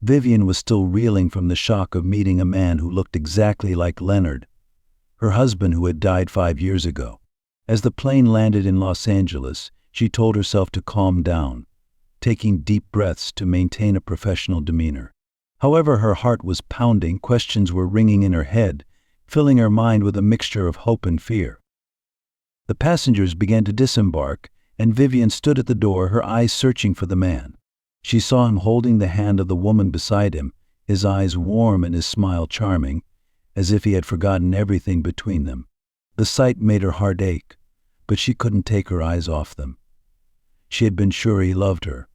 Vivian was still reeling from the shock of meeting a man who looked exactly like Leonard, her husband who had died 5 years ago. As the plane landed in Los Angeles, she told herself to calm down, taking deep breaths to maintain a professional demeanor. However, her heart was pounding, questions were ringing in her head, filling her mind with a mixture of hope and fear. The passengers began to disembark, and Vivian stood at the door, her eyes searching for the man. She saw him holding the hand of the woman beside him, his eyes warm and his smile charming, as if he had forgotten everything between them. The sight made her heart ache, but she couldn't take her eyes off them. She had been sure he loved her,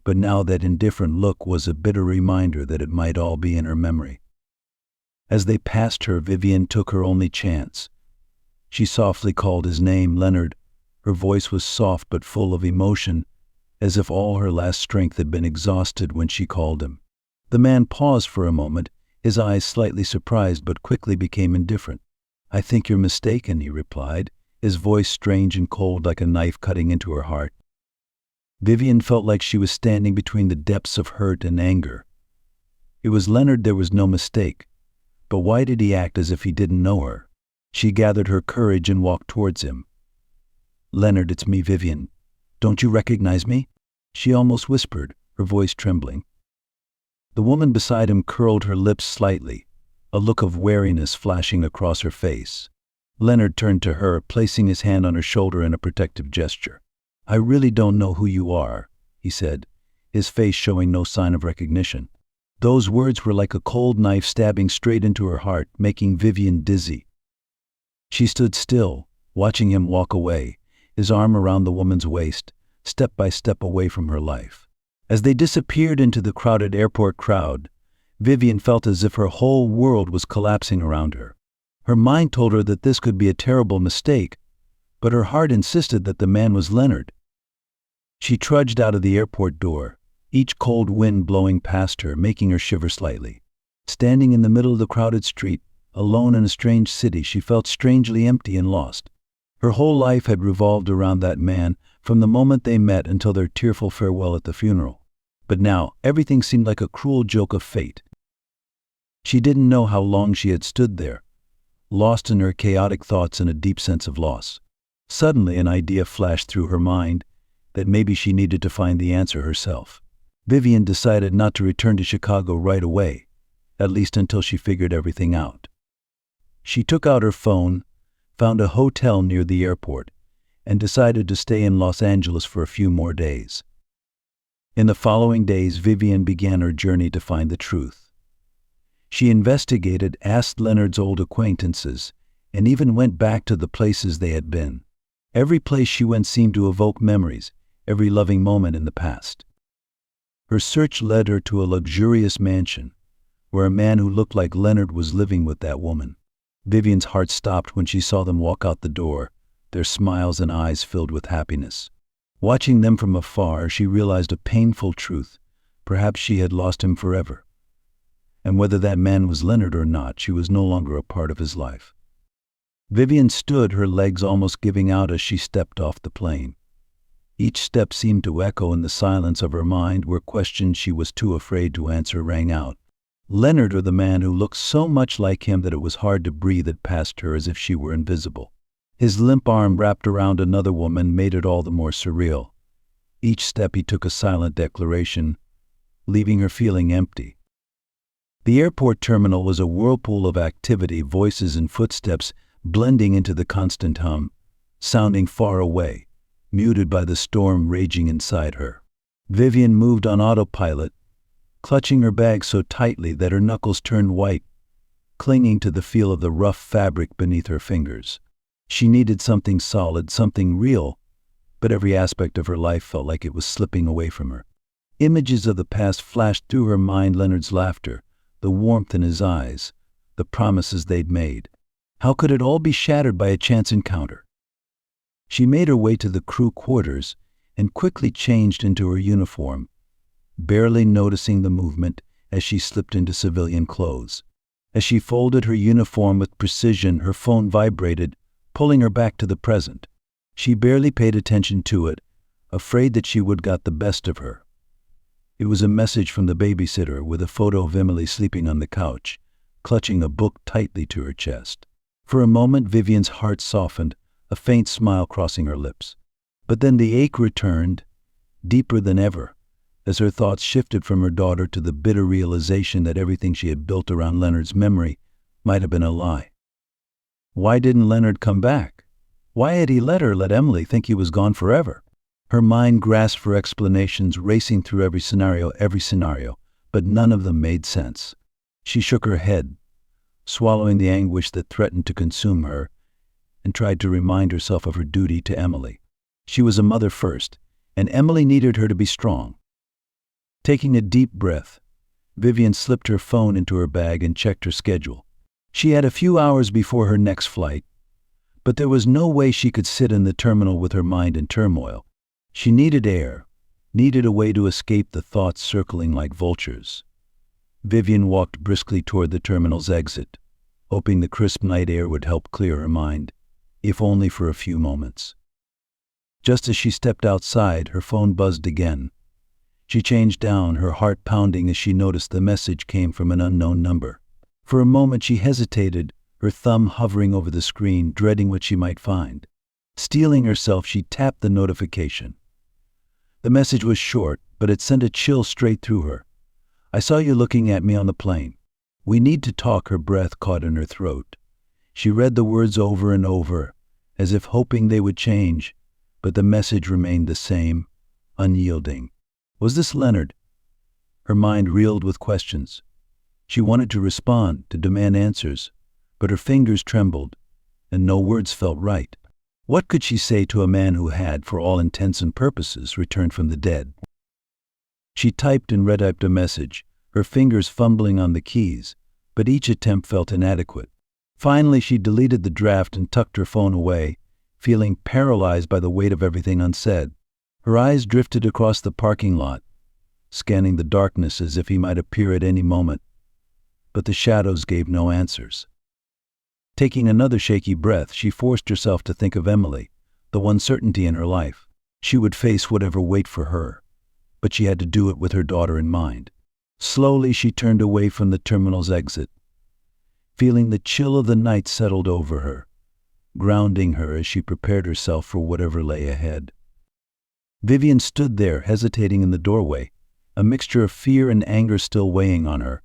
but now that indifferent look was a bitter reminder that it might all be in her memory. As they passed her, Vivian took her only chance. She softly called his name, Leonard. Her voice was soft but full of emotion, as if all her last strength had been exhausted when she called him. The man paused for a moment, his eyes slightly surprised but quickly became indifferent. "I think you're mistaken," he replied, his voice strange and cold like a knife cutting into her heart. Vivian felt like she was standing between the depths of hurt and anger. It was Leonard, there was no mistake. But why did he act as if he didn't know her? She gathered her courage and walked towards him. "Leonard, it's me, Vivian. Don't you recognize me?" she almost whispered, her voice trembling. The woman beside him curled her lips slightly, a look of wariness flashing across her face. Leonard turned to her, placing his hand on her shoulder in a protective gesture. "I really don't know who you are," he said, his face showing no sign of recognition. Those words were like a cold knife stabbing straight into her heart, making Vivian dizzy. She stood still, watching him walk away, his arm around the woman's waist, step by step away from her life. As they disappeared into the crowded airport crowd, Vivian felt as if her whole world was collapsing around her. Her mind told her that this could be a terrible mistake, but her heart insisted that the man was Leonard. She trudged out of the airport door, each cold wind blowing past her, making her shiver slightly. Standing in the middle of the crowded street, alone in a strange city, she felt strangely empty and lost. Her whole life had revolved around that man, from the moment they met until their tearful farewell at the funeral. But now, everything seemed like a cruel joke of fate. She didn't know how long she had stood there, lost in her chaotic thoughts and a deep sense of loss. Suddenly, an idea flashed through her mind that maybe she needed to find the answer herself. Vivian decided not to return to Chicago right away, at least until she figured everything out. She took out her phone, found a hotel near the airport, and decided to stay in Los Angeles for a few more days. In the following days, Vivian began her journey to find the truth. She investigated, asked Leonard's old acquaintances, and even went back to the places they had been. Every place she went seemed to evoke memories, every loving moment in the past. Her search led her to a luxurious mansion, where a man who looked like Leonard was living with that woman. Vivian's heart stopped when she saw them walk out the door, their smiles and eyes filled with happiness. Watching them from afar, she realized a painful truth. Perhaps she had lost him forever. And whether that man was Leonard or not, she was no longer a part of his life. Vivian stood, her legs almost giving out as she stepped off the plane. Each step seemed to echo in the silence of her mind, where questions she was too afraid to answer rang out. Leonard, or the man who looked so much like him that it was hard to breathe, had passed her as if she were invisible. His limp arm wrapped around another woman made it all the more surreal. Each step he took a silent declaration, leaving her feeling empty. The airport terminal was a whirlpool of activity, voices and footsteps blending into the constant hum, sounding far away, muted by the storm raging inside her. Vivian moved on autopilot, clutching her bag so tightly that her knuckles turned white, clinging to the feel of the rough fabric beneath her fingers. She needed something solid, something real, but every aspect of her life felt like it was slipping away from her. Images of the past flashed through her mind: Leonard's laughter, the warmth in his eyes, the promises they'd made. How could it all be shattered by a chance encounter? She made her way to the crew quarters and quickly changed into her uniform, barely noticing the movement as she slipped into civilian clothes. As she folded her uniform with precision, her phone vibrated, pulling her back to the present. She barely paid attention to it, afraid that she would got the best of her. It was a message from the babysitter with a photo of Emily sleeping on the couch, clutching a book tightly to her chest. For a moment, Vivian's heart softened, a faint smile crossing her lips. But then the ache returned, deeper than ever, as her thoughts shifted from her daughter to the bitter realization that everything she had built around Leonard's memory might have been a lie. Why didn't Leonard come back? Why had he let Emily think he was gone forever? Her mind grasped for explanations, racing through every scenario, but none of them made sense. She shook her head, swallowing the anguish that threatened to consume her, and tried to remind herself of her duty to Emily. She was a mother first, and Emily needed her to be strong. Taking a deep breath, Vivian slipped her phone into her bag and checked her schedule. She had a few hours before her next flight, but there was no way she could sit in the terminal with her mind in turmoil. She needed air, needed a way to escape the thoughts circling like vultures. Vivian walked briskly toward the terminal's exit, hoping the crisp night air would help clear her mind, if only for a few moments. Just as she stepped outside, her phone buzzed again. She changed down, her heart pounding as she noticed the message came from an unknown number. For a moment she hesitated, her thumb hovering over the screen, dreading what she might find. Steeling herself, she tapped the notification. The message was short, but it sent a chill straight through her. "I saw you looking at me on the plane. We need to talk." Her breath caught in her throat. She read the words over and over, as if hoping they would change, but the message remained the same, unyielding. Was this Leonard? Her mind reeled with questions. She wanted to respond, to demand answers, but her fingers trembled, and no words felt right. What could she say to a man who had, for all intents and purposes, returned from the dead? She typed and retyped a message, her fingers fumbling on the keys, but each attempt felt inadequate. Finally, she deleted the draft and tucked her phone away, feeling paralyzed by the weight of everything unsaid. Her eyes drifted across the parking lot, scanning the darkness as if he might appear at any moment, but the shadows gave no answers. Taking another shaky breath, she forced herself to think of Emily, the one certainty in her life. She would face whatever wait for her, but she had to do it with her daughter in mind. Slowly she turned away from the terminal's exit, feeling the chill of the night settled over her, grounding her as she prepared herself for whatever lay ahead. Vivian stood there, hesitating in the doorway, a mixture of fear and anger still weighing on her.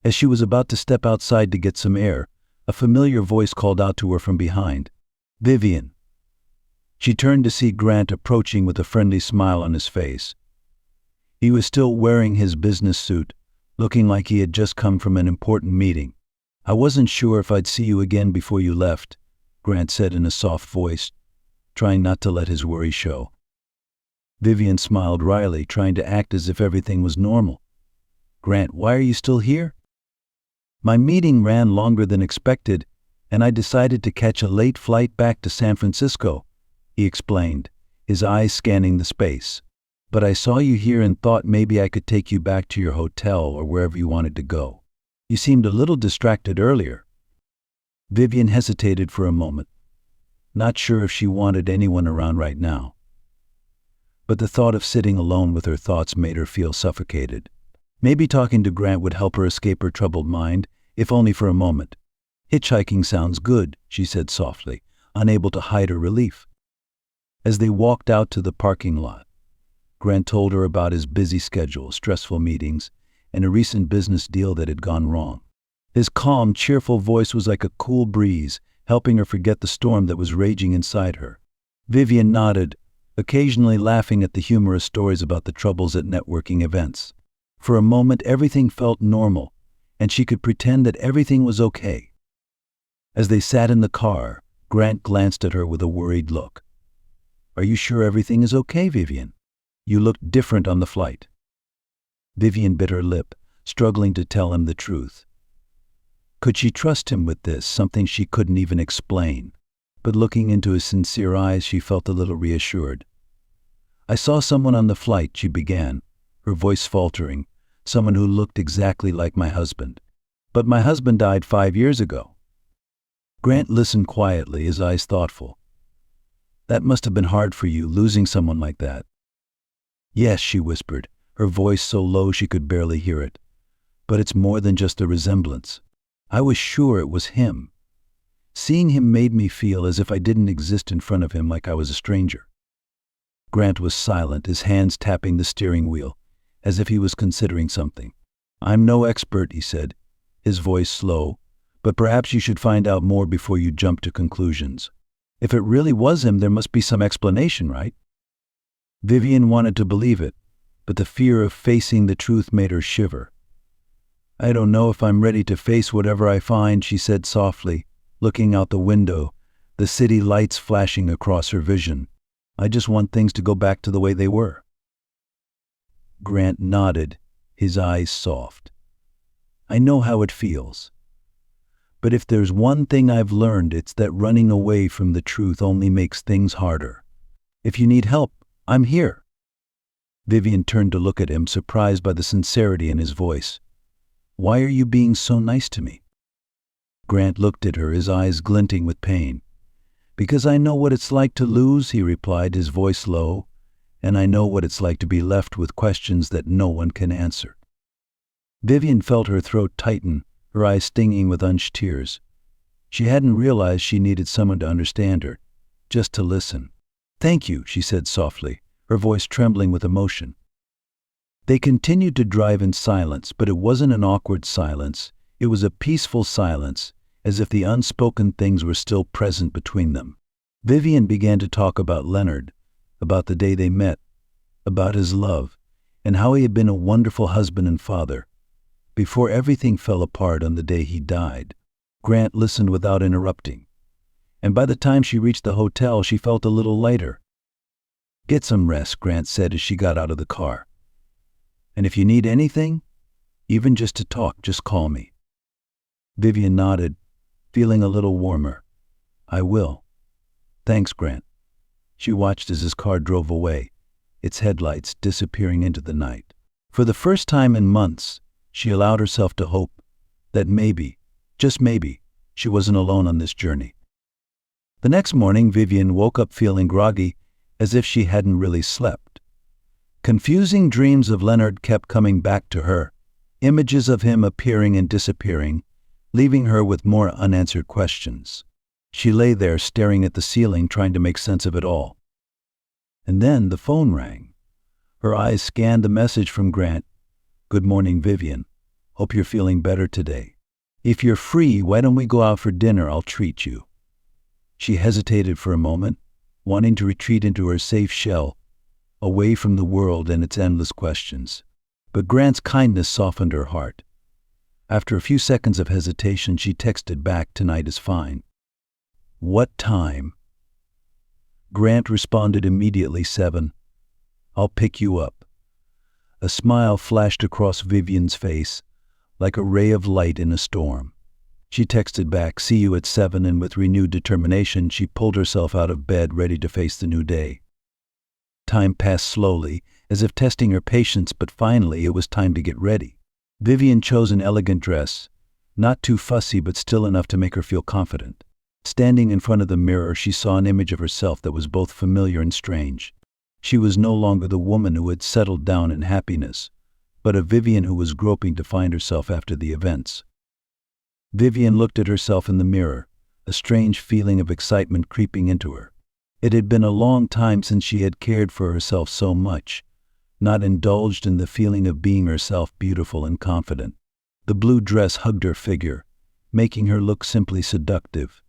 As she was about to step outside to get some air, a familiar voice called out to her from behind. "Vivian." She turned to see Grant approaching with a friendly smile on his face. He was still wearing his business suit, looking like he had just come from an important meeting. "I wasn't sure if I'd see you again before you left," Grant said in a soft voice, trying not to let his worry show. Vivian smiled wryly, trying to act as if everything was normal. "Grant, why are you still here?" "My meeting ran longer than expected, and I decided to catch a late flight back to San Francisco," he explained, his eyes scanning the space. "But I saw you here and thought maybe I could take you back to your hotel or wherever you wanted to go. You seemed a little distracted earlier." Vivian hesitated for a moment, not sure if she wanted anyone around right now. But the thought of sitting alone with her thoughts made her feel suffocated. Maybe talking to Grant would help her escape her troubled mind, if only for a moment. "Hitchhiking sounds good," she said softly, unable to hide her relief. As they walked out to the parking lot, Grant told her about his busy schedule, stressful meetings, and a recent business deal that had gone wrong. His calm, cheerful voice was like a cool breeze, helping her forget the storm that was raging inside her. Vivian nodded, occasionally laughing at the humorous stories about the troubles at networking events. For a moment, everything felt normal, and she could pretend that everything was okay. As they sat in the car, Grant glanced at her with a worried look. "Are you sure everything is okay, Vivian? You looked different on the flight." Vivian bit her lip, struggling to tell him the truth. Could she trust him with this, something she couldn't even explain? But looking into his sincere eyes, she felt a little reassured. "I saw someone on the flight," she began, her voice faltering, "someone who looked exactly like my husband. But my husband died 5 years ago." Grant listened quietly, his eyes thoughtful. "That must have been hard for you, losing someone like that." "Yes," she whispered, her voice so low she could barely hear it. "But it's more than just a resemblance. I was sure it was him. Seeing him made me feel as if I didn't exist in front of him, like I was a stranger." Grant was silent, his hands tapping the steering wheel, as if he was considering something. "I'm no expert," he said, his voice slow, "but perhaps you should find out more before you jump to conclusions. If it really was him, there must be some explanation, right?" Vivian wanted to believe it, but the fear of facing the truth made her shiver. "I don't know if I'm ready to face whatever I find," she said softly, looking out the window, the city lights flashing across her vision. "I just want things to go back to the way they were." Grant nodded, his eyes soft. "I know how it feels. But if there's one thing I've learned, it's that running away from the truth only makes things harder. If you need help, I'm here." Vivian turned to look at him, surprised by the sincerity in his voice. "Why are you being so nice to me?" Grant looked at her, his eyes glinting with pain. "Because I know what it's like to lose," he replied, his voice low, "and I know what it's like to be left with questions that no one can answer." Vivian felt her throat tighten, her eyes stinging with unshed tears. She hadn't realized she needed someone to understand her, just to listen. "Thank you," she said softly, her voice trembling with emotion. They continued to drive in silence, but it wasn't an awkward silence. It was a peaceful silence, as if the unspoken things were still present between them. Vivian began to talk about Leonard, about the day they met, about his love, and how he had been a wonderful husband and father, before everything fell apart on the day he died. Grant listened without interrupting, and by the time she reached the hotel, she felt a little lighter. "Get some rest," Grant said as she got out of the car. "And if you need anything, even just to talk, just call me." Vivian nodded, feeling a little warmer. "I will. Thanks, Grant." She watched as his car drove away, its headlights disappearing into the night. For the first time in months, she allowed herself to hope that maybe, just maybe, she wasn't alone on this journey. The next morning, Vivian woke up feeling groggy, as if she hadn't really slept. Confusing dreams of Leonard kept coming back to her, images of him appearing and disappearing, leaving her with more unanswered questions. She lay there staring at the ceiling, trying to make sense of it all. And then the phone rang. Her eyes scanned the message from Grant. "Good morning, Vivian. Hope you're feeling better today. If you're free, why don't we go out for dinner? I'll treat you." She hesitated for a moment, wanting to retreat into her safe shell, away from the world and its endless questions. But Grant's kindness softened her heart. After a few seconds of hesitation, she texted back, "Tonight is fine." "What time?" Grant responded immediately, 7. "I'll pick you up." A smile flashed across Vivian's face, like a ray of light in a storm. She texted back, "See you at 7," and with renewed determination, she pulled herself out of bed, ready to face the new day. Time passed slowly, as if testing her patience, but finally it was time to get ready. Vivian chose an elegant dress, not too fussy but still enough to make her feel confident. Standing in front of the mirror, she saw an image of herself that was both familiar and strange. She was no longer the woman who had settled down in happiness, but a Vivian who was groping to find herself after the events. Vivian looked at herself in the mirror, a strange feeling of excitement creeping into her. It had been a long time since she had cared for herself so much, not indulged in the feeling of being herself, beautiful and confident. The blue dress hugged her figure, making her look simply seductive,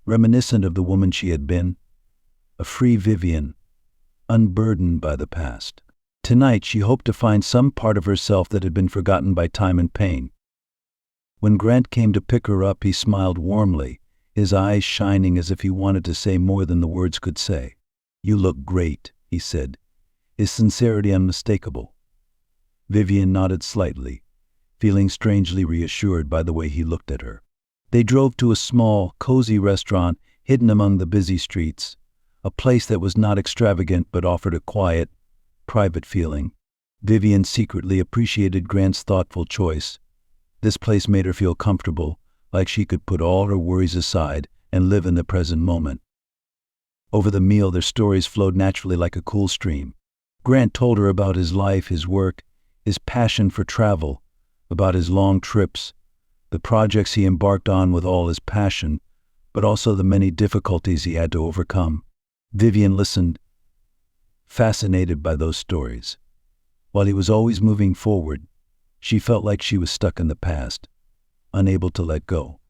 reminiscent of the woman she had been, a free Vivian, unburdened by the past. Tonight she hoped to find some part of herself that had been forgotten by time and pain. When Grant came to pick her up, he smiled warmly, his eyes shining as if he wanted to say more than the words could say. "You look great," he said, his sincerity unmistakable. Vivian nodded slightly, feeling strangely reassured by the way he looked at her. They drove to a small, cozy restaurant hidden among the busy streets, a place that was not extravagant but offered a quiet, private feeling. Vivian secretly appreciated Grant's thoughtful choice. This place made her feel comfortable, like she could put all her worries aside and live in the present moment. Over the meal, their stories flowed naturally like a cool stream. Grant told her about his life, his work, his passion for travel, about his long trips, the projects he embarked on with all his passion, but also the many difficulties he had to overcome. Vivian listened, fascinated by those stories. While he was always moving forward, she felt like she was stuck in the past, unable to let go.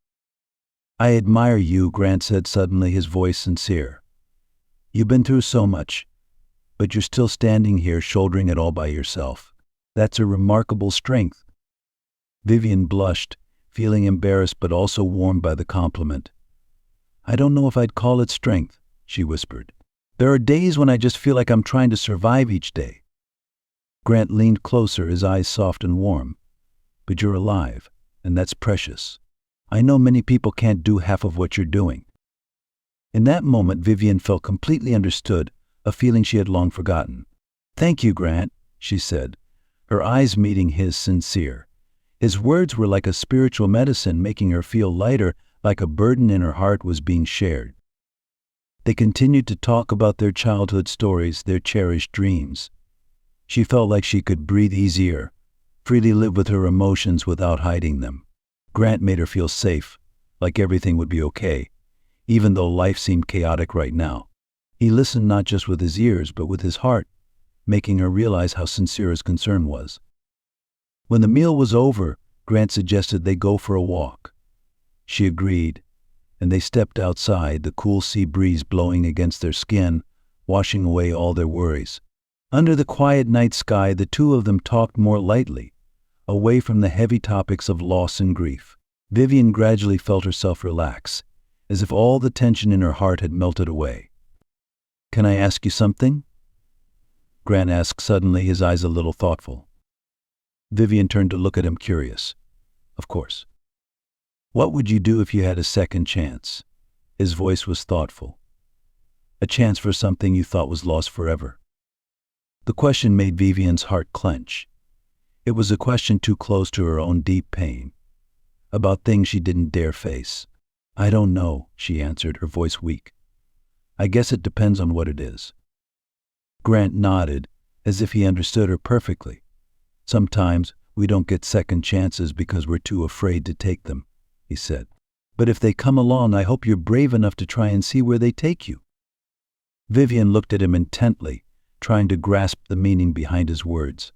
"I admire you," Grant said suddenly, his voice sincere. "You've been through so much, but you're still standing here shouldering it all by yourself. That's a remarkable strength." Vivian blushed, feeling embarrassed but also warmed by the compliment. "I don't know if I'd call it strength," she whispered. "There are days when I just feel like I'm trying to survive each day." Grant leaned closer, his eyes soft and warm. "But you're alive, and that's precious. I know many people can't do half of what you're doing." In that moment, Vivian felt completely understood, a feeling she had long forgotten. "Thank you, Grant," she said, her eyes meeting his, sincere. His words were like a spiritual medicine, making her feel lighter, like a burden in her heart was being shared. They continued to talk about their childhood stories, their cherished dreams. She felt like she could breathe easier, freely live with her emotions without hiding them. Grant made her feel safe, like everything would be okay, even though life seemed chaotic right now. He listened not just with his ears, but with his heart, making her realize how sincere his concern was. When the meal was over, Grant suggested they go for a walk. She agreed, and they stepped outside, the cool sea breeze blowing against their skin, washing away all their worries. Under the quiet night sky, the two of them talked more lightly, away from the heavy topics of loss and grief. Vivian gradually felt herself relax, as if all the tension in her heart had melted away. "Can I ask you something?" Grant asked suddenly, his eyes a little thoughtful. Vivian turned to look at him, curious. "Of course." "What would you do if you had a second chance?" His voice was thoughtful. "A chance for something you thought was lost forever." The question made Vivian's heart clench. It was a question too close to her own deep pain, about things she didn't dare face. "I don't know," she answered, her voice weak. "I guess it depends on what it is." Grant nodded, as if he understood her perfectly. "Sometimes we don't get second chances because we're too afraid to take them," he said. "But if they come along, I hope you're brave enough to try and see where they take you." Vivian looked at him intently, trying to grasp the meaning behind his words.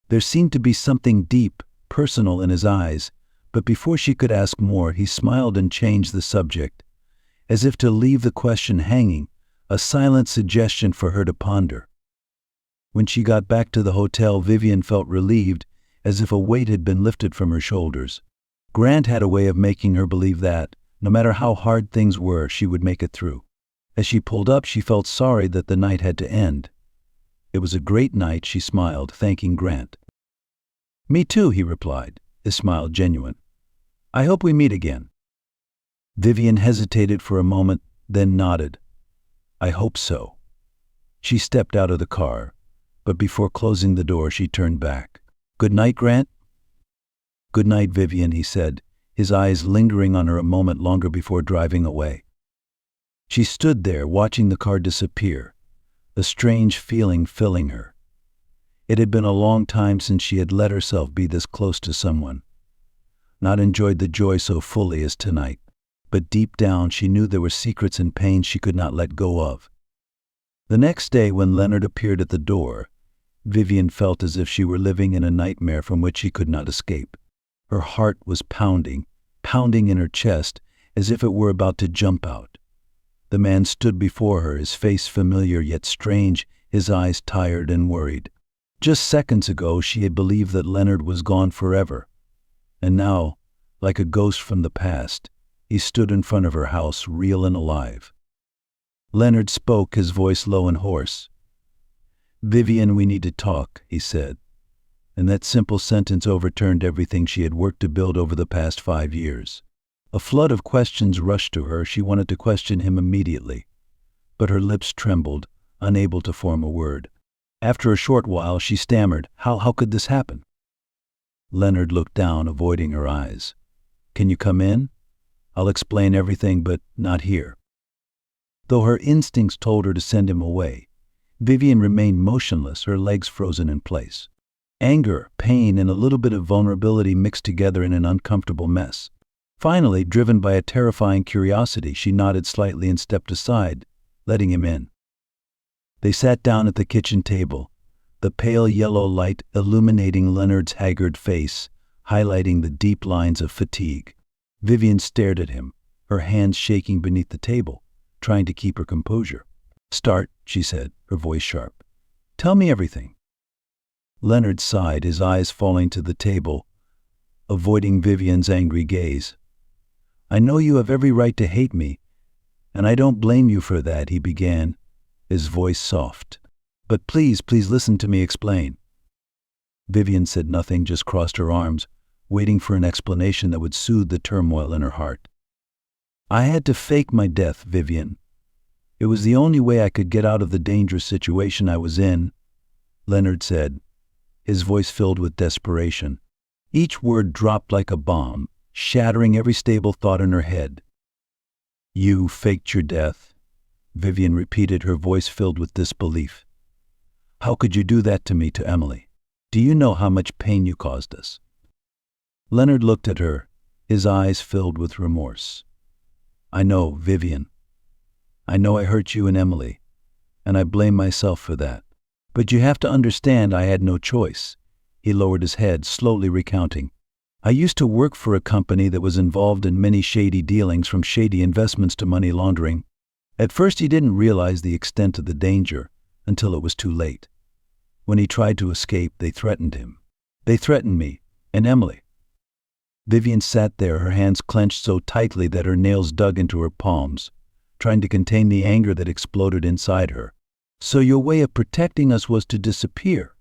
There seemed to be something deep, personal in his eyes, but before she could ask more, he smiled and changed the subject, as if to leave the question hanging, a silent suggestion for her to ponder. When she got back to the hotel, Vivian felt relieved, as if a weight had been lifted from her shoulders. Grant had a way of making her believe that, no matter how hard things were, she would make it through. As she pulled up, she felt sorry that the night had to end. "It was a great night," she smiled, thanking Grant. "Me too," he replied, his smile genuine. "I hope we meet again." Vivian hesitated for a moment, then nodded. "I hope so." She stepped out of the car, but before closing the door, she turned back. "Good night, Grant." "Good night, Vivian," he said, his eyes lingering on her a moment longer before driving away. She stood there, watching the car disappear, a strange feeling filling her. It had been a long time since she had let herself be this close to someone, not enjoyed the joy so fully as tonight. But deep down, she knew there were secrets and pains she could not let go of. The next day, when Leonard appeared at the door, Vivian felt as if she were living in a nightmare from which she could not escape. Her heart was pounding, pounding in her chest, as if it were about to jump out. The man stood before her, his face familiar yet strange, his eyes tired and worried. Just seconds ago, she had believed that Leonard was gone forever. And now, like a ghost from the past, he stood in front of her house, real and alive. Leonard spoke, his voice low and hoarse. "Vivian, we need to talk," he said. And that simple sentence overturned everything she had worked to build over the past 5 years. A flood of questions rushed to her. She wanted to question him immediately, but her lips trembled, unable to form a word. After a short while, she stammered, How could this happen?" Leonard looked down, avoiding her eyes. "Can you come in? I'll explain everything, but not here." Though her instincts told her to send him away, Vivian remained motionless, her legs frozen in place. Anger, pain, and a little bit of vulnerability mixed together in an uncomfortable mess. Finally, driven by a terrifying curiosity, she nodded slightly and stepped aside, letting him in. They sat down at the kitchen table, the pale yellow light illuminating Leonard's haggard face, highlighting the deep lines of fatigue. Vivian stared at him, her hands shaking beneath the table, trying to keep her composure. "Start," she said, her voice sharp. "Tell me everything." Leonard sighed, his eyes falling to the table, avoiding Vivian's angry gaze. "I know you have every right to hate me, and I don't blame you for that," he began, his voice soft. "But please listen to me explain." Vivian said nothing, just crossed her arms, waiting for an explanation that would soothe the turmoil in her heart. "I had to fake my death, Vivian. It was the only way I could get out of the dangerous situation I was in," Leonard said, his voice filled with desperation. Each word dropped like a bomb, shattering every stable thought in her head. "You faked your death?" Vivian repeated, her voice filled with disbelief. "How could you do that to me, to Emily? Do you know how much pain you caused us?" Leonard looked at her, his eyes filled with remorse. "I know, Vivian. I know I hurt you and Emily, and I blame myself for that. But you have to understand I had no choice." He lowered his head, slowly recounting. "I used to work for a company that was involved in many shady dealings, from shady investments to money laundering. At first he didn't realize the extent of the danger until it was too late. When he tried to escape, they threatened him. They threatened me and Emily." Vivian sat there, her hands clenched so tightly that her nails dug into her palms, trying to contain the anger that exploded inside her. "So your way of protecting us was to disappear,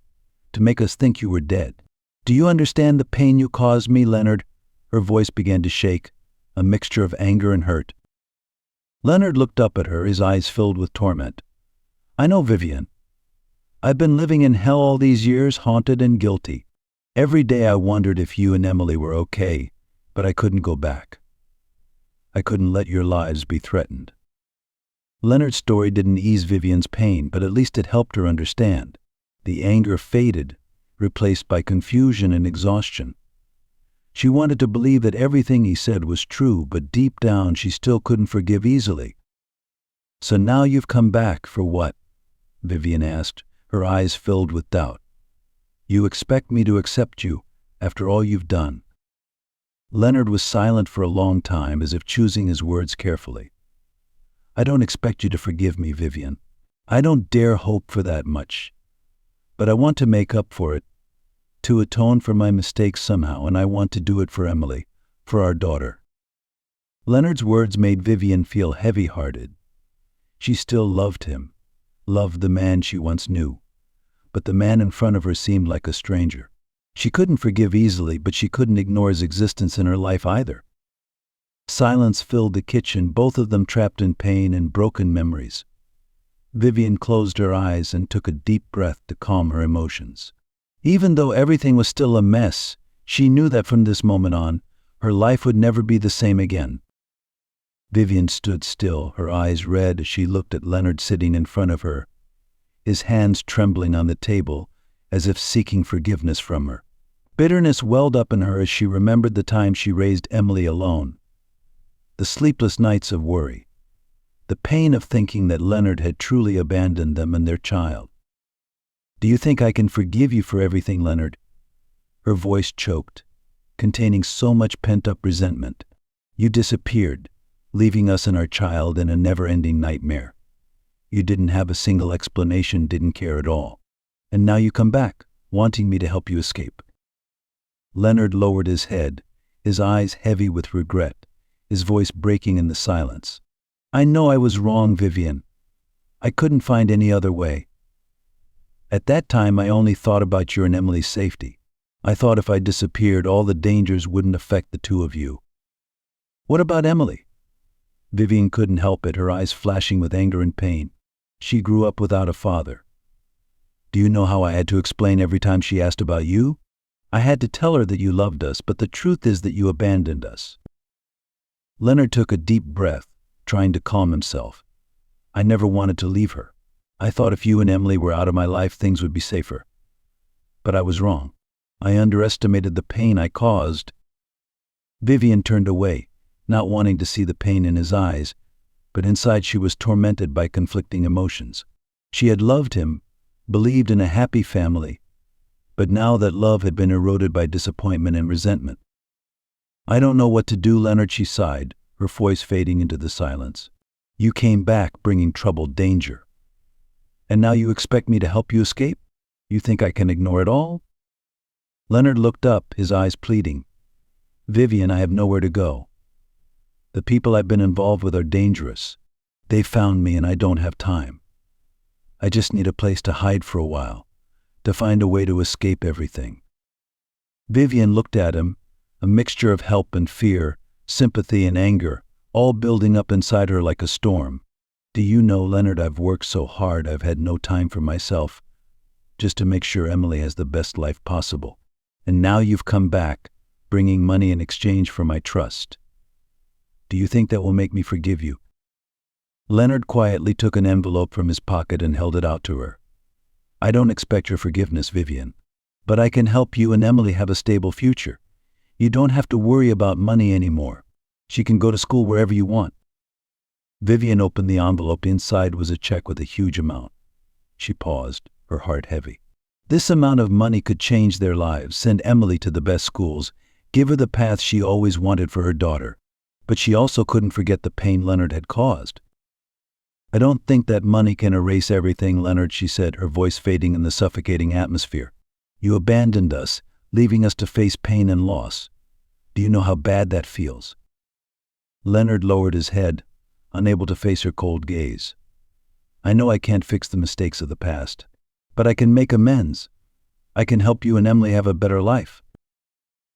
to make us think you were dead. Do you understand the pain you caused me, Leonard?" Her voice began to shake, a mixture of anger and hurt. Leonard looked up at her, his eyes filled with torment. "I know, Vivian. I've been living in hell all these years, haunted and guilty. Every day I wondered if you and Emily were okay, but I couldn't go back. I couldn't let your lives be threatened." Leonard's story didn't ease Vivian's pain, but at least it helped her understand. The anger faded, replaced by confusion and exhaustion. She wanted to believe that everything he said was true, but deep down she still couldn't forgive easily. "So now you've come back, for what?" Vivian asked, her eyes filled with doubt. "You expect me to accept you after all you've done?" Leonard was silent for a long time, as if choosing his words carefully. "I don't expect you to forgive me, Vivian. I don't dare hope for that much. But I want to make up for it, to atone for my mistakes somehow, and I want to do it for Emily, for our daughter." Leonard's words made Vivian feel heavy-hearted. She still loved him, loved the man she once knew, but the man in front of her seemed like a stranger. She couldn't forgive easily, but she couldn't ignore his existence in her life either. Silence filled the kitchen, both of them trapped in pain and broken memories. Vivian closed her eyes and took a deep breath to calm her emotions. Even though everything was still a mess, she knew that from this moment on, her life would never be the same again. Vivian stood still, her eyes red as she looked at Leonard sitting in front of her, his hands trembling on the table as if seeking forgiveness from her. Bitterness welled up in her as she remembered the time she raised Emily alone, the sleepless nights of worry, the pain of thinking that Leonard had truly abandoned them and their child. "Do you think I can forgive you for everything, Leonard?" Her voice choked, containing so much pent-up resentment. "You disappeared, leaving us and our child in a never-ending nightmare. You didn't have a single explanation, didn't care at all. And now you come back, wanting me to help you escape." Leonard lowered his head, his eyes heavy with regret, his voice breaking in the silence. "I know I was wrong, Vivian. I couldn't find any other way. At that time, I only thought about your and Emily's safety. I thought if I disappeared, all the dangers wouldn't affect the two of you." "What about Emily?" Vivian couldn't help it, her eyes flashing with anger and pain. "She grew up without a father. Do you know how I had to explain every time she asked about you? I had to tell her that you loved us, but the truth is that you abandoned us." Leonard took a deep breath, trying to calm himself. "I never wanted to leave her. I thought if you and Emily were out of my life, things would be safer. But I was wrong. I underestimated the pain I caused. Vivian turned away, not wanting to see the pain in his eyes, but inside she was tormented by conflicting emotions. She had loved him, believed in a happy family, but now that love had been eroded by disappointment and resentment. "I don't know what to do, Leonard," she sighed, her voice fading into the silence. "You came back bringing troubled danger. And now you expect me to help you escape? You think I can ignore it all?" Leonard looked up, his eyes pleading. "Vivian, I have nowhere to go. The people I've been involved with are dangerous. They found me and I don't have time. I just need a place to hide for a while, to find a way to escape everything." Vivian looked at him, a mixture of help and fear, sympathy and anger, all building up inside her like a storm. "Do you know, Leonard, I've worked so hard I've had no time for myself, just to make sure Emily has the best life possible. And now you've come back, bringing money in exchange for my trust. Do you think that will make me forgive you?" Leonard quietly took an envelope from his pocket and held it out to her. "I don't expect your forgiveness, Vivian, but I can help you and Emily have a stable future. You don't have to worry about money anymore. She can go to school wherever you want." Vivian opened the envelope. Inside was a check with a huge amount. She paused, her heart heavy. This amount of money could change their lives, send Emily to the best schools, give her the path she always wanted for her daughter. But she also couldn't forget the pain Leonard had caused. "I don't think that money can erase everything, Leonard," she said, her voice fading in the suffocating atmosphere. "You abandoned us, leaving us to face pain and loss. Do you know how bad that feels?" Leonard lowered his head, unable to face her cold gaze. "I know I can't fix the mistakes of the past, but I can make amends. I can help you and Emily have a better life."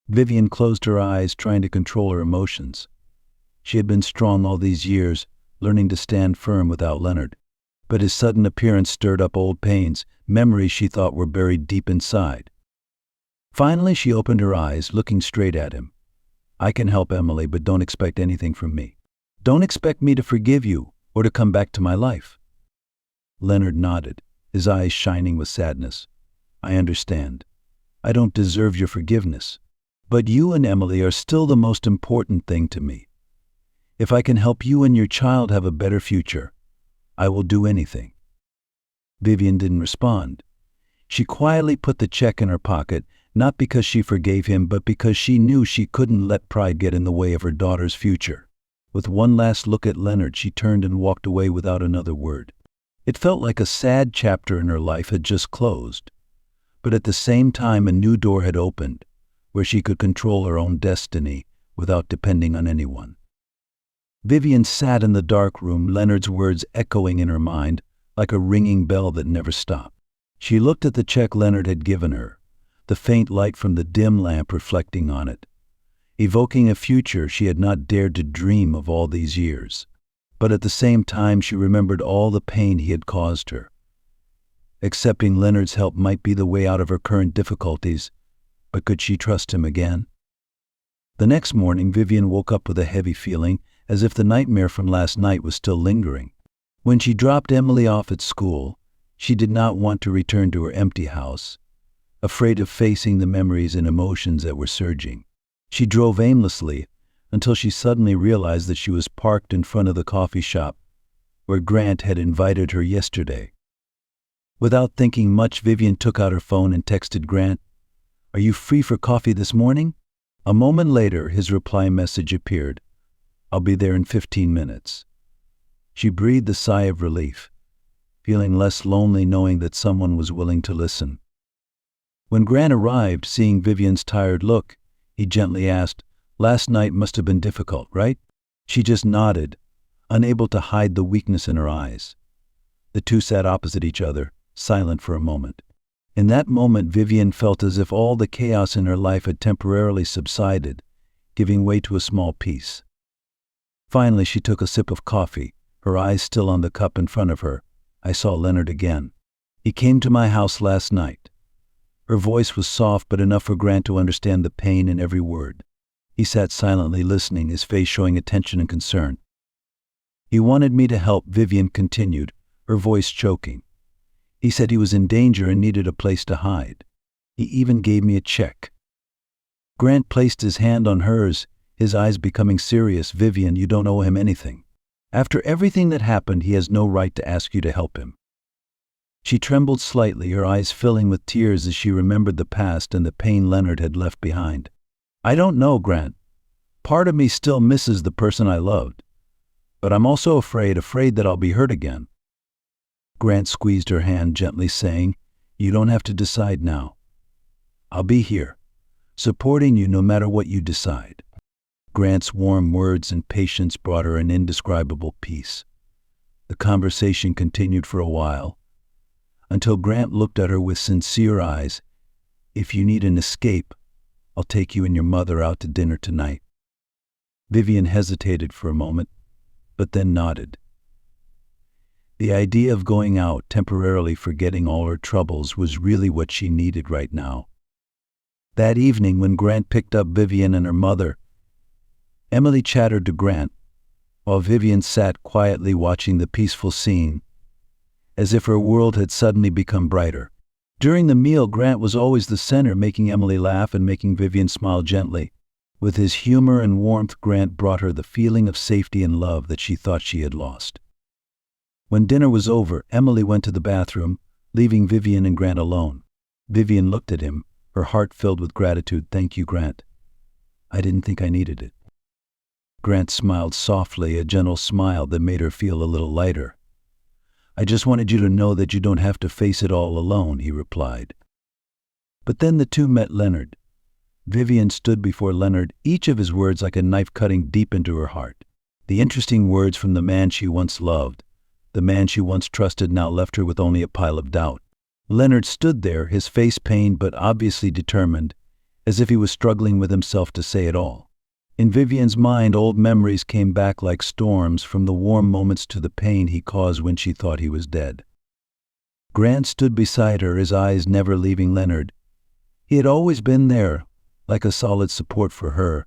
Vivian closed her eyes, trying to control her emotions. She had been strong all these years, learning to stand firm without Leonard. But his sudden appearance stirred up old pains, memories she thought were buried deep inside. Finally, she opened her eyes, looking straight at him. "I can help Emily, but don't expect anything from me. Don't expect me to forgive you or to come back to my life." Leonard nodded, his eyes shining with sadness. "I understand. I don't deserve your forgiveness. But you and Emily are still the most important thing to me. If I can help you and your child have a better future, I will do anything." Vivian didn't respond. She quietly put the check in her pocket, not because she forgave him, but because she knew she couldn't let pride get in the way of her daughter's future. With one last look at Leonard, she turned and walked away without another word. It felt like a sad chapter in her life had just closed, but at the same time a new door had opened, where she could control her own destiny without depending on anyone. Vivian sat in the dark room, Leonard's words echoing in her mind like a ringing bell that never stopped. She looked at the check Leonard had given her, the faint light from the dim lamp reflecting on it, evoking a future she had not dared to dream of all these years. But at the same time she remembered all the pain he had caused her. Accepting Leonard's help might be the way out of her current difficulties, but could she trust him again? The next morning, Vivian woke up with a heavy feeling, as if the nightmare from last night was still lingering. When she dropped Emily off at school, she did not want to return to her empty house, afraid of facing the memories and emotions that were surging. She drove aimlessly until she suddenly realized that she was parked in front of the coffee shop where Grant had invited her yesterday. Without thinking much, Vivian took out her phone and texted Grant, "Are you free for coffee this morning?" A moment later, his reply message appeared, "I'll be there in 15 minutes." She breathed a sigh of relief, feeling less lonely knowing that someone was willing to listen. When Grant arrived, seeing Vivian's tired look, he gently asked, "Last night must have been difficult, right?" She just nodded, unable to hide the weakness in her eyes. The two sat opposite each other, silent for a moment. In that moment, Vivian felt as if all the chaos in her life had temporarily subsided, giving way to a small peace. Finally, she took a sip of coffee, her eyes still on the cup in front of her. "I saw Leonard again. He came to my house last night." Her voice was soft but enough for Grant to understand the pain in every word. He sat silently listening, his face showing attention and concern. "He wanted me to help," Vivian continued, her voice choking. "He said he was in danger and needed a place to hide. He even gave me a check. Grant placed his hand on hers, his eyes becoming serious. Vivian, you don't owe him anything. After everything that happened, he has no right to ask you to help him. She trembled slightly, her eyes filling with tears as she remembered the past and the pain Leonard had left behind. I don't know, Grant. Part of me still misses the person I loved. But I'm also afraid that I'll be hurt again. Grant squeezed her hand gently, saying, You don't have to decide now. I'll be here, supporting you no matter what you decide. Grant's warm words and patience brought her an indescribable peace. The conversation continued for a while, until Grant looked at her with sincere eyes. If you need an escape, I'll take you and your mother out to dinner tonight. Vivian hesitated for a moment, but then nodded. The idea of going out, temporarily forgetting all her troubles, was really what she needed right now. That evening, when Grant picked up Vivian and her mother, Emily chattered to Grant, while Vivian sat quietly watching the peaceful scene, as if her world had suddenly become brighter. During the meal, Grant was always the center, making Emily laugh and making Vivian smile gently. With his humor and warmth, Grant brought her the feeling of safety and love that she thought she had lost. When dinner was over, Emily went to the bathroom, leaving Vivian and Grant alone. Vivian looked at him, her heart filled with gratitude. Thank you, Grant. I didn't think I needed it. Grant smiled softly, a gentle smile that made her feel a little lighter. I just wanted you to know that you don't have to face it all alone, he replied. But then the two met Leonard. Vivian stood before Leonard, each of his words like a knife cutting deep into her heart. The interesting words from the man she once loved, the man she once trusted, now left her with only a pile of doubt. Leonard stood there, his face pained but obviously determined, as if he was struggling with himself to say it all. In Vivian's mind, old memories came back like storms, from the warm moments to the pain he caused when she thought he was dead. Grant stood beside her, his eyes never leaving Leonard. He had always been there, like a solid support for her,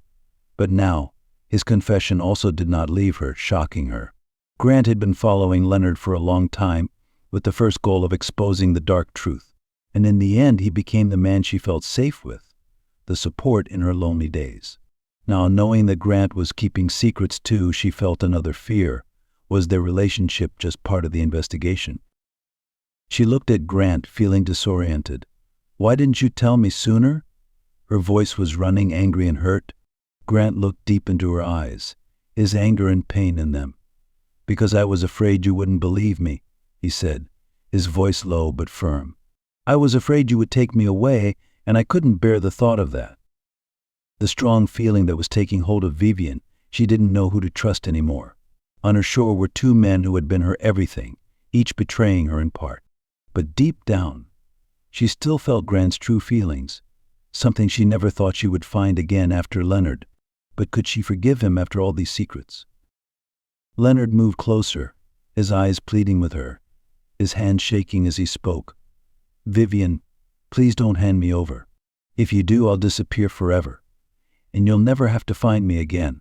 but now, his confession also did not leave her, shocking her. Grant had been following Leonard for a long time, with the first goal of exposing the dark truth, and in the end he became the man she felt safe with, the support in her lonely days. Now, knowing that Grant was keeping secrets too, she felt another fear. Was their relationship just part of the investigation? She looked at Grant, feeling disoriented. Why didn't you tell me sooner? Her voice was running, angry and hurt. Grant looked deep into her eyes, his anger and pain in them. Because I was afraid you wouldn't believe me, he said, his voice low but firm. I was afraid you would take me away, and I couldn't bear the thought of that. The strong feeling that was taking hold of Vivian, she didn't know who to trust anymore. On her shore were two men who had been her everything, each betraying her in part. But deep down, she still felt Grant's true feelings, something she never thought she would find again after Leonard. But could she forgive him after all these secrets? Leonard moved closer, his eyes pleading with her, his hand shaking as he spoke. Vivian, please don't hand me over. If you do, I'll disappear forever, and you'll never have to find me again.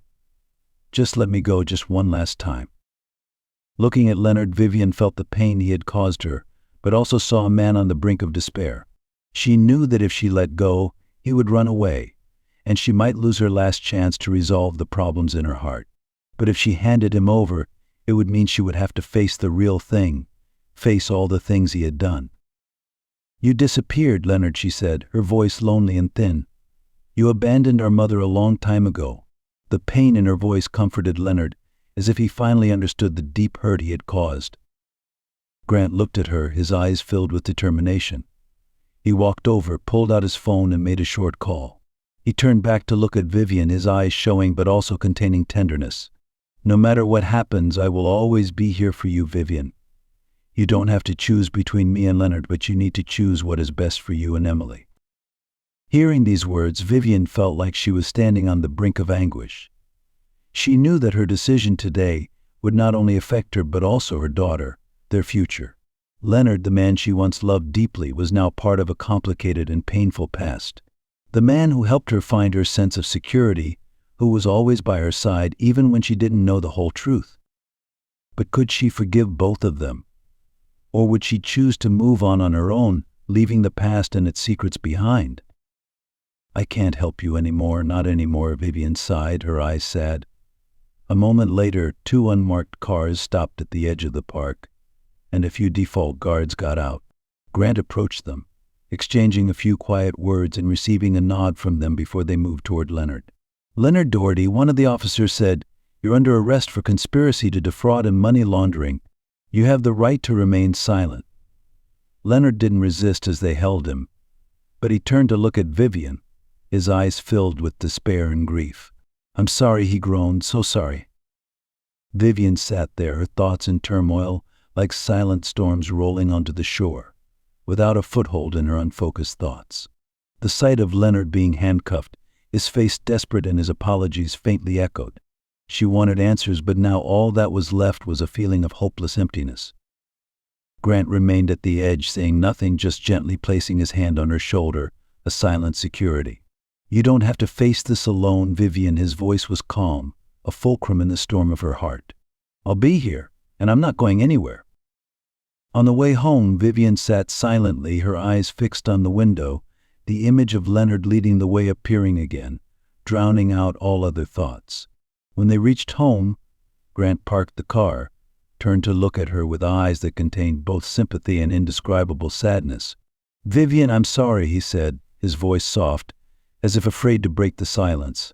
Just let me go just one last time. Looking at Leonard, Vivian felt the pain he had caused her, but also saw a man on the brink of despair. She knew that if she let go, he would run away, and she might lose her last chance to resolve the problems in her heart. But if she handed him over, it would mean she would have to face the real thing, face all the things he had done. You disappeared, Leonard, she said, her voice lonely and thin. You abandoned our mother a long time ago. The pain in her voice comforted Leonard, as if he finally understood the deep hurt he had caused. Grant looked at her, his eyes filled with determination. He walked over, pulled out his phone, and made a short call. He turned back to look at Vivian, his eyes showing but also containing tenderness. No matter what happens, I will always be here for you, Vivian. You don't have to choose between me and Leonard, but you need to choose what is best for you and Emily. Hearing these words, Vivian felt like she was standing on the brink of anguish. She knew that her decision today would not only affect her but also her daughter, their future. Leonard, the man she once loved deeply, was now part of a complicated and painful past. The man who helped her find her sense of security, who was always by her side even when she didn't know the whole truth. But could she forgive both of them? Or would she choose to move on her own, leaving the past and its secrets behind. I can't help you anymore, not anymore, Vivian sighed, her eyes sad. A moment later, 2 unmarked cars stopped at the edge of the park, and a few default guards got out. Grant approached them, exchanging a few quiet words and receiving a nod from them before they moved toward Leonard. Leonard Doherty, one of the officers, said, "You're under arrest for conspiracy to defraud and money laundering. You have the right to remain silent." Leonard didn't resist as they held him, but he turned to look at Vivian, his eyes filled with despair and grief. "I'm sorry," he groaned, "so sorry." Vivian sat there, her thoughts in turmoil, like silent storms rolling onto the shore, without a foothold in her unfocused thoughts. The sight of Leonard being handcuffed, his face desperate and his apologies faintly echoed. She wanted answers, but now all that was left was a feeling of hopeless emptiness. Grant remained at the edge, saying nothing, just gently placing his hand on her shoulder, a silent security. "You don't have to face this alone, Vivian." His voice was calm, a fulcrum in the storm of her heart. "I'll be here, and I'm not going anywhere." On the way home, Vivian sat silently, her eyes fixed on the window, the image of Leonard leading the way appearing again, drowning out all other thoughts. When they reached home, Grant parked the car, turned to look at her with eyes that contained both sympathy and indescribable sadness. "Vivian, I'm sorry," he said, his voice soft, as if afraid to break the silence.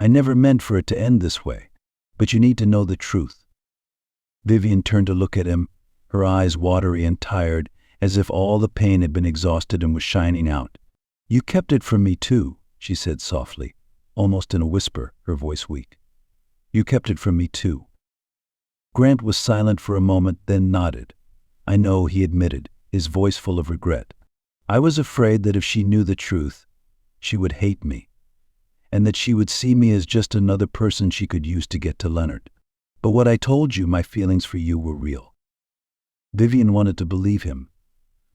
"I never meant for it to end this way, but you need to know the truth." Vivian turned to look at him, her eyes watery and tired, as if all the pain had been exhausted and was shining out. "You kept it from me too," she said softly, almost in a whisper, her voice weak. "You kept it from me too." Grant was silent for a moment, then nodded. "I know," he admitted, his voice full of regret. "I was afraid that if she knew the truth, she would hate me, and that she would see me as just another person she could use to get to Leonard. But what I told you, my feelings for you, were real." Vivian wanted to believe him,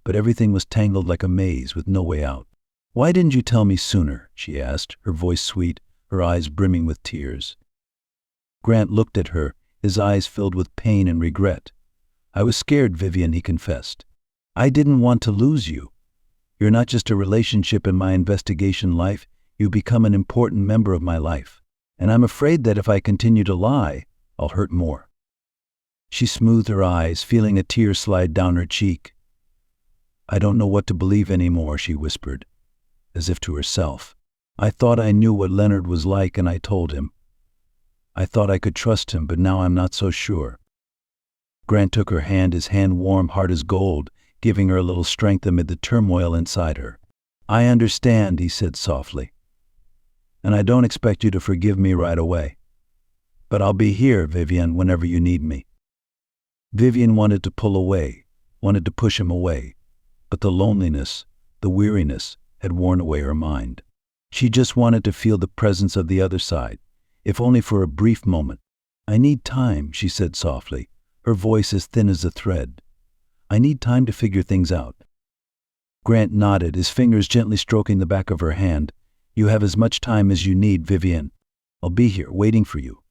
but everything was tangled like a maze with no way out. "Why didn't you tell me sooner?" she asked, her voice sweet, her eyes brimming with tears. Grant looked at her, his eyes filled with pain and regret. "I was scared, Vivian," he confessed. "I didn't want to lose you. You're not just a relationship in my investigation life, you become an important member of my life. And I'm afraid that if I continue to lie, I'll hurt more." She smoothed her eyes, feeling a tear slide down her cheek. "I don't know what to believe anymore," she whispered, as if to herself. "I thought I knew what Leonard was like, and I told him. I thought I could trust him, but now I'm not so sure." Grant took her hand, his hand warm, hard as gold, giving her a little strength amid the turmoil inside her. "I understand," he said softly. "And I don't expect you to forgive me right away. But I'll be here, Vivian, whenever you need me." Vivian wanted to pull away, wanted to push him away, but the loneliness, the weariness, had worn away her mind. She just wanted to feel the presence of the other side, if only for a brief moment. "I need time," she said softly, her voice as thin as a thread. "I need time to figure things out." Grant nodded, his fingers gently stroking the back of her hand. "You have as much time as you need, Vivian. I'll be here, waiting for you."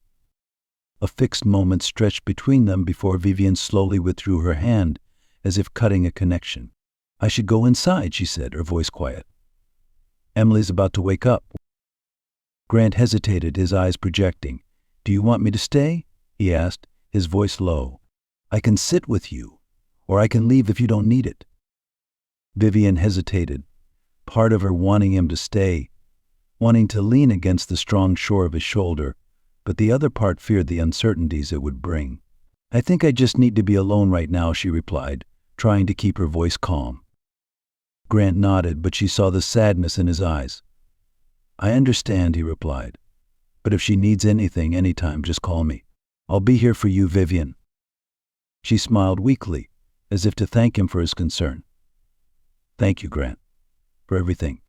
A fixed moment stretched between them before Vivian slowly withdrew her hand, as if cutting a connection. "I should go inside," she said, her voice quiet. "Emily's about to wake up." Grant hesitated, his eyes projecting. "Do you want me to stay?" he asked, his voice low. "I can sit with you, or I can leave if you don't need it." Vivian hesitated, part of her wanting him to stay, wanting to lean against the strong shore of his shoulder, but the other part feared the uncertainties it would bring. "I think I just need to be alone right now," she replied, trying to keep her voice calm. Grant nodded, but she saw the sadness in his eyes. "I understand," he replied. "But if she needs anything, anytime, just call me. I'll be here for you, Vivian." She smiled weakly, as if to thank him for his concern. "Thank you, Grant, for everything."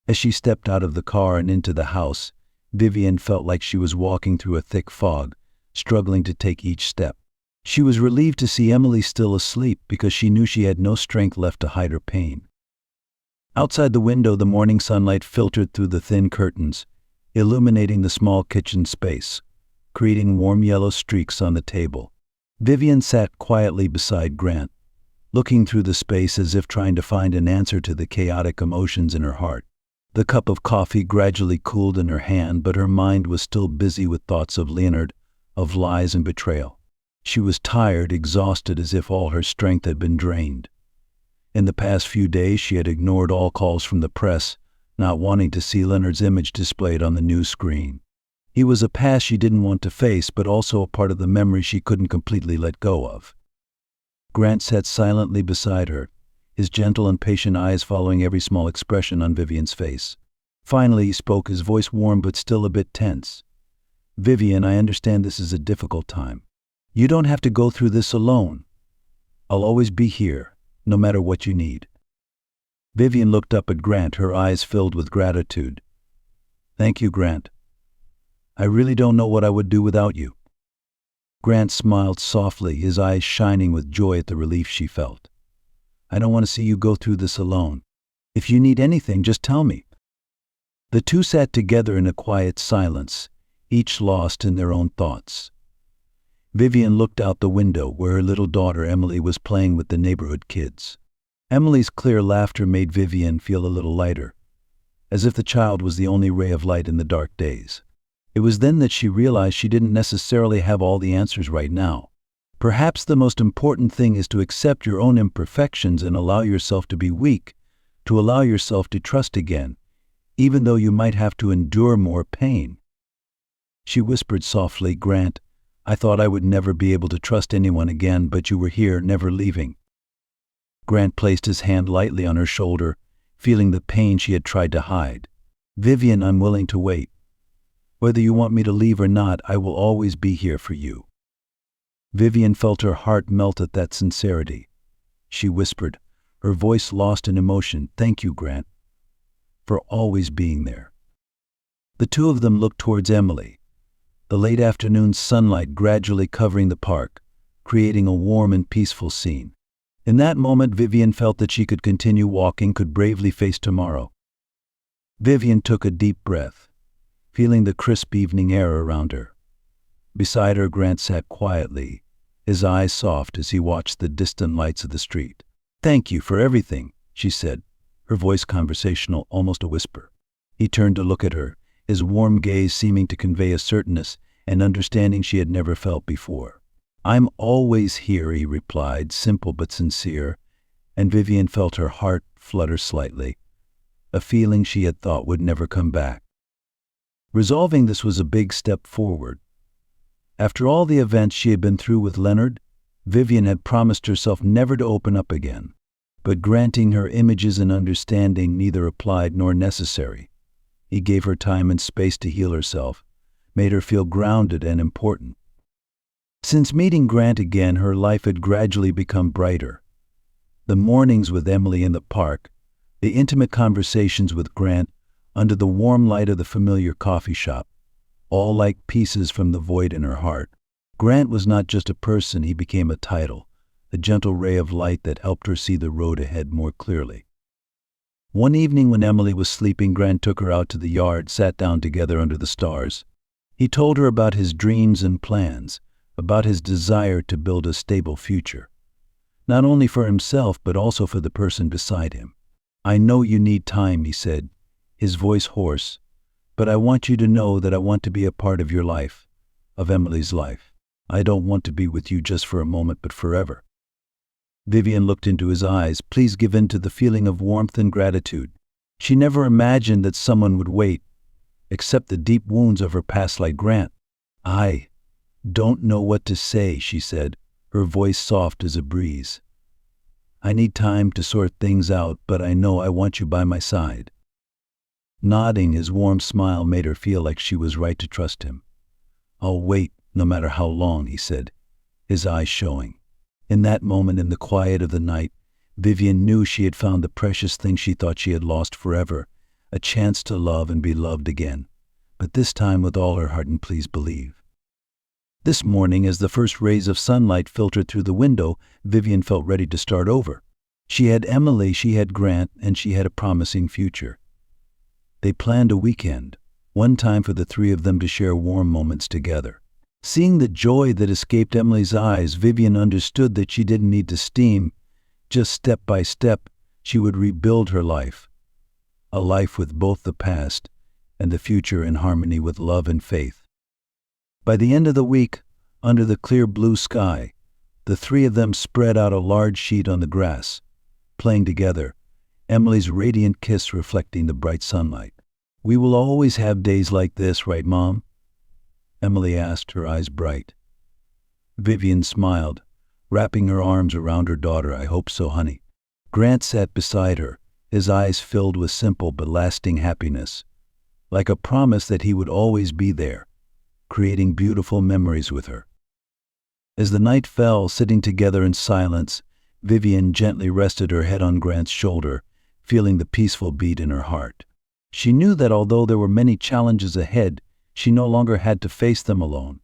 As she stepped out of the car and into the house, Vivian felt like she was walking through a thick fog, struggling to take each step. She was relieved to see Emily still asleep because she knew she had no strength left to hide her pain. Outside the window, the morning sunlight filtered through the thin curtains, illuminating the small kitchen space, creating warm yellow streaks on the table. Vivian sat quietly beside Grant, looking through the space as if trying to find an answer to the chaotic emotions in her heart. The cup of coffee gradually cooled in her hand, but her mind was still busy with thoughts of Leonard, of lies and betrayal. She was tired, exhausted, as if all her strength had been drained. In the past few days, she had ignored all calls from the press, not wanting to see Leonard's image displayed on the news screen. He was a past she didn't want to face, but also a part of the memory she couldn't completely let go of. Grant sat silently beside her, his gentle and patient eyes following every small expression on Vivian's face. Finally, he spoke, his voice warm but still a bit tense. "Vivian, I understand this is a difficult time. You don't have to go through this alone. I'll always be here, no matter what you need." Vivian looked up at Grant, her eyes filled with gratitude. "Thank you, Grant. I really don't know what I would do without you." Grant smiled softly, his eyes shining with joy at the relief she felt. "I don't want to see you go through this alone. If you need anything, just tell me." The two sat together in a quiet silence, each lost in their own thoughts. Vivian looked out the window where her little daughter Emily was playing with the neighborhood kids. Emily's clear laughter made Vivian feel a little lighter, as if the child was the only ray of light in the dark days. It was then that she realized she didn't necessarily have all the answers right now. Perhaps the most important thing is to accept your own imperfections and allow yourself to be weak, to allow yourself to trust again, even though you might have to endure more pain. She whispered softly, "Grant, I thought I would never be able to trust anyone again, but you were here, never leaving." Grant placed his hand lightly on her shoulder, feeling the pain she had tried to hide. "Vivian, I'm willing to wait. Whether you want me to leave or not, I will always be here for you." Vivian felt her heart melt at that sincerity. She whispered, her voice lost in emotion, "Thank you, Grant, for always being there." The two of them looked towards Emily, the late afternoon sunlight gradually covering the park, creating a warm and peaceful scene. In that moment, Vivian felt that she could continue walking, could bravely face tomorrow. Vivian took a deep breath, feeling the crisp evening air around her. Beside her, Grant sat quietly, his eyes soft as he watched the distant lights of the street. "Thank you for everything," she said, her voice conversational, almost a whisper. He turned to look at her, his warm gaze seeming to convey a certainty and understanding she had never felt before. "I'm always here," he replied, simple but sincere, and Vivian felt her heart flutter slightly, a feeling she had thought would never come back. Resolving this was a big step forward. After all the events she had been through with Leonard, Vivian had promised herself never to open up again. But granting her images and understanding neither applied nor necessary. He gave her time and space to heal herself, made her feel grounded and important. Since meeting Grant again, her life had gradually become brighter. The mornings with Emily in the park, the intimate conversations with Grant under the warm light of the familiar coffee shop, all like pieces from the void in her heart. Grant was not just a person, he became a title, a gentle ray of light that helped her see the road ahead more clearly. One evening when Emily was sleeping, Grant took her out to the yard, sat down together under the stars. He told her about his dreams and plans, about his desire to build a stable future, not only for himself but also for the person beside him. "I know you need time," he said, his voice hoarse, "but I want you to know that I want to be a part of your life, of Emily's life. I don't want to be with you just for a moment, but forever." Vivian looked into his eyes, please give in to the feeling of warmth and gratitude. She never imagined that someone would wait, accept the deep wounds of her past like Grant. "I don't know what to say," she said, her voice soft as a breeze. "I need time to sort things out, but I know I want you by my side." Nodding, his warm smile made her feel like she was right to trust him. "I'll wait, no matter how long," he said, his eyes showing. In that moment, in the quiet of the night, Vivian knew she had found the precious thing she thought she had lost forever, a chance to love and be loved again, but this time with all her heart, and please believe. This morning, as the first rays of sunlight filtered through the window, Vivian felt ready to start over. She had Emily, she had Grant, and she had a promising future. They planned a weekend, one time for the three of them to share warm moments together. Seeing the joy that escaped Emily's eyes, Vivian understood that she didn't need to steam, Just step by step, she would rebuild her life. A life with both the past and the future in harmony with love and faith. By the end of the week, under the clear blue sky, the three of them spread out a large sheet on the grass, playing together, Emily's radiant kiss reflecting the bright sunlight. "We will always have days like this, right, Mom?" Emily asked, her eyes bright. Vivian smiled, wrapping her arms around her daughter. "I hope so, honey." Grant sat beside her, his eyes filled with simple but lasting happiness, like a promise that he would always be there, creating beautiful memories with her. As the night fell, sitting together in silence, Vivian gently rested her head on Grant's shoulder, feeling the peaceful beat in her heart. She knew that although there were many challenges ahead, she no longer had to face them alone.